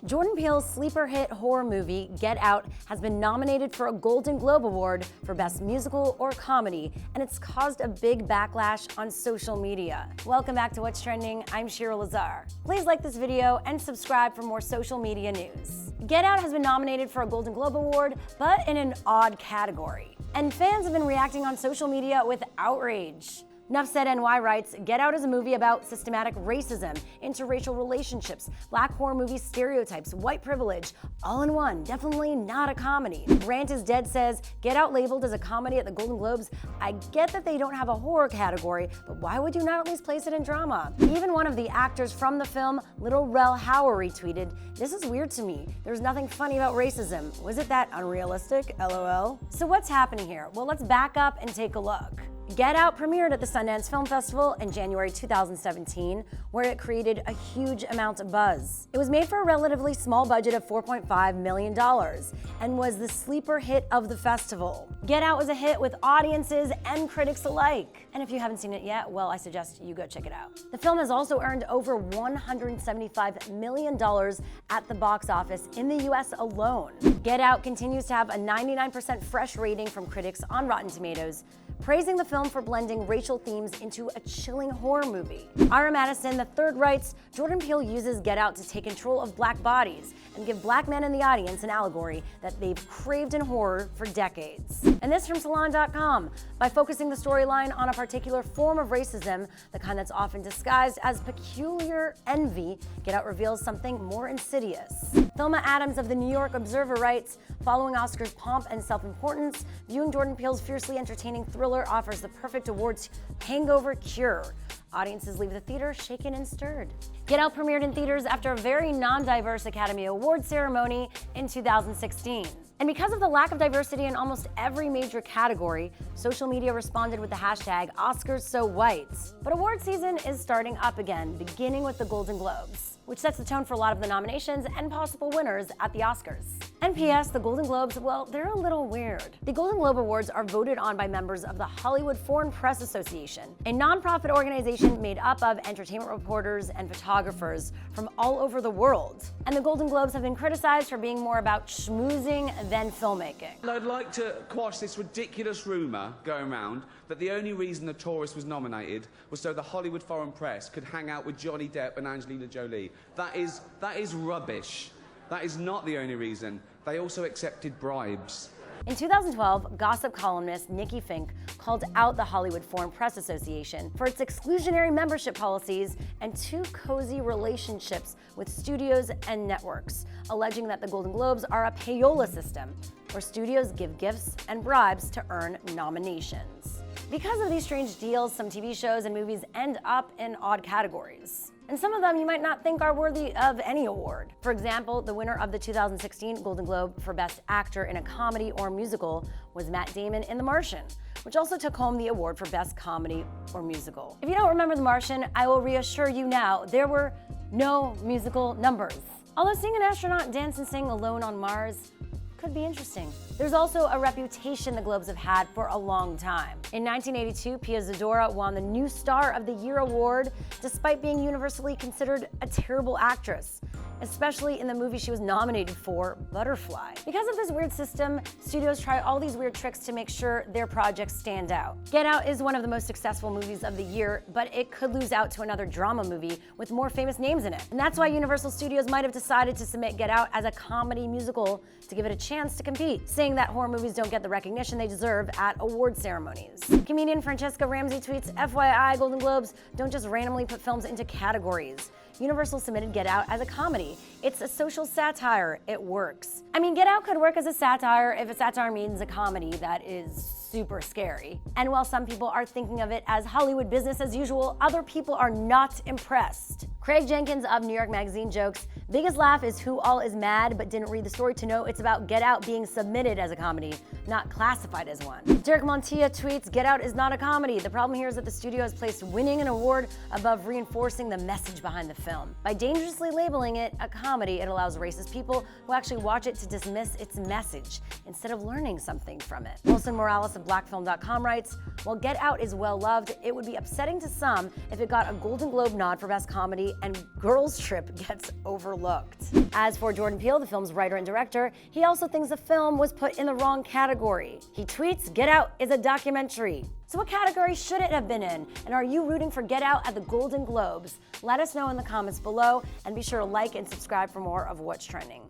Jordan Peele's sleeper hit horror movie, Get Out, has been nominated for a Golden Globe Award for Best Musical or Comedy, and it's caused a big backlash on social media. Welcome back to What's Trending. I'm Shira Lazar. Please like this video and subscribe for more social media news. Get Out has been nominated for a Golden Globe Award, but in an odd category. And fans have been reacting on social media with outrage. Nuff Said NY writes, Get Out is a movie about systematic racism, interracial relationships, black horror movie stereotypes, white privilege, all in one, definitely not a comedy. Rant is Dead says, Get Out labeled as a comedy at the Golden Globes. I get that they don't have a horror category, but why would you not at least place it in drama? Even one of the actors from the film, Little Rel Hauer, retweeted, this is weird to me. There's nothing funny about racism. Was it that unrealistic? LOL. So what's happening here? Well, let's back up and take a look. Get Out premiered at the Sundance Film Festival in January 2017, where it created a huge amount of buzz. It was made for a relatively small budget of $4.5 million and was the sleeper hit of the festival. Get Out was a hit with audiences and critics alike. And if you haven't seen it yet, well, I suggest you go check it out. The film has also earned over $175 million at the box office in the US alone. Get Out continues to have a 99% fresh rating from critics on Rotten Tomatoes, praising the film for blending racial themes into a chilling horror movie. Ira Madison III writes, Jordan Peele uses Get Out to take control of black bodies and give black men in the audience an allegory that they've craved in horror for decades. And this from Salon.com. By focusing the storyline on a particular form of racism, the kind that's often disguised as peculiar envy, Get Out reveals something more insidious. Thelma Adams of the New York Observer writes, following Oscars' pomp and self-importance, viewing Jordan Peele's fiercely entertaining thriller offers the perfect awards hangover cure. Audiences leave the theater shaken and stirred. Get Out premiered in theaters after a very non-diverse Academy Awards ceremony in 2016. And because of the lack of diversity in almost every major category, social media responded with the hashtag #OscarsSoWhite. But award season is starting up again, beginning with the Golden Globes, which sets the tone for a lot of the nominations and possible winners at the Oscars. And P.S. the Golden Globes, well, they're a little weird. The Golden Globe Awards are voted on by members of the Hollywood Foreign Press Association, a nonprofit organization made up of entertainment reporters and photographers from all over the world. And the Golden Globes have been criticized for being more about schmoozing than filmmaking. I'd like to quash this ridiculous rumor going around that the only reason The Tourist was nominated was so the Hollywood Foreign Press could hang out with Johnny Depp and Angelina Jolie. That is rubbish. That is not the only reason. They also accepted bribes. In 2012, gossip columnist Nikki Fink called out the Hollywood Foreign Press Association for its exclusionary membership policies and too cozy relationships with studios and networks, alleging that the Golden Globes are a payola system, where studios give gifts and bribes to earn nominations. Because of these strange deals, some TV shows and movies end up in odd categories. And some of them you might not think are worthy of any award. For example, the winner of the 2016 Golden Globe for Best Actor in a Comedy or Musical was Matt Damon in The Martian, which also took home the award for Best Comedy or Musical. If you don't remember The Martian, I will reassure you now, there were no musical numbers. Although seeing an astronaut dance and sing alone on Mars could be interesting. There's also a reputation the Globes have had for a long time. In 1982, Pia Zadora won the New Star of the Year award despite being universally considered a terrible actress, especially in the movie she was nominated for, Butterfly. Because of this weird system, studios try all these weird tricks to make sure their projects stand out. Get Out is one of the most successful movies of the year, but it could lose out to another drama movie with more famous names in it. And that's why Universal Studios might have decided to submit Get Out as a comedy musical to give it a chance to compete, saying that horror movies don't get the recognition they deserve at award ceremonies. Comedian Francesca Ramsey tweets, FYI, Golden Globes don't just randomly put films into categories. Universal submitted Get Out as a comedy. It's a social satire. It works. I mean, Get Out could work as a satire if a satire means a comedy that is super scary. And while some people are thinking of it as Hollywood business as usual, other people are not impressed. Craig Jenkins of New York Magazine jokes, biggest laugh is who all is mad but didn't read the story to know it's about Get Out being submitted as a comedy, not classified as one. Derek Montilla tweets, Get Out is not a comedy. The problem here is that the studio has placed winning an award above reinforcing the message behind the film. By dangerously labeling it a comedy, it allows racist people who actually watch it to dismiss its message instead of learning something from it. Wilson Morales of BlackFilm.com writes, while Get Out is well loved, it would be upsetting to some if it got a Golden Globe nod for Best Comedy movie, and Girls Trip gets overlooked. As for Jordan Peele, the film's writer and director, he also thinks the film was put in the wrong category. He tweets, "Get Out is a documentary." So what category should it have been in? And are you rooting for Get Out at the Golden Globes? Let us know in the comments below, and be sure to like and subscribe for more of What's Trending.